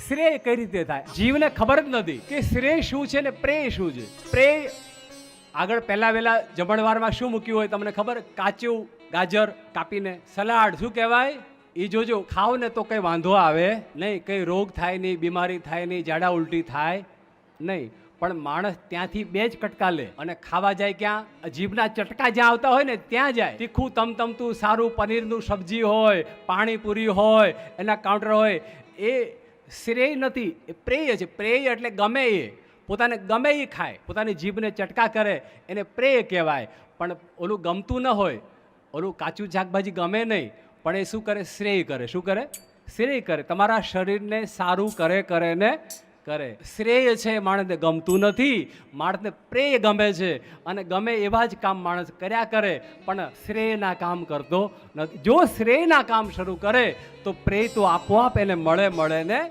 શ્રેય કઈ રીતે થાય? જીવને ખબર જ નથી કે શ્રેય શું છે ને પ્રેય શું છે. પ્રેય આગળ પહેલા વહેલા જમણવારમાં શું મૂક્યું હોય તમને ખબર? કાચું ગાજર કાપીને સલાડ. શું કહેવાય? એ જોજો, ખાવ ને તો કંઈ વાંધો આવે નહીં, કંઈ રોગ થાય નહીં, બીમારી થાય નહીં, જાડા ઉલટી થાય નહીં. પણ માણસ ત્યાંથી બે જ કટકા લે અને ખાવા જાય ક્યાં? જીભના ચટકા જ્યાં આવતા હોય ને ત્યાં જાય. તીખું તમતમતું સારું પનીરનું સબ્જી હોય, પાણીપુરી હોય, એના કાઉન્ટર હોય, એ શ્રેય નથી, એ પ્રેય છે. પ્રેય એટલે ગમે એ, પોતાને ગમે એ ખાય, પોતાની જીભને ચટકા કરે, એને પ્રેય કહેવાય. પણ ઓલું ગમતું ન હોય, ઓલું કાચું શાકભાજી ગમે નહીં, પણ એ શું કરે? શ્રેય કરે. શું કરે? શ્રેય કરે. તમારા શરીરને સારું કરે ને કરે. શ્રેય છે માણસને ગમતું નથી, માણસને પ્રેય ગમે છે. અને ગમે એવા જ કામ માણસ કર્યા કરે, પણ શ્રેયના કામ કરતો નથી. જો શ્રેયના કામ શરૂ કરે તો પ્રેય તો આપોઆપ એને મળે ને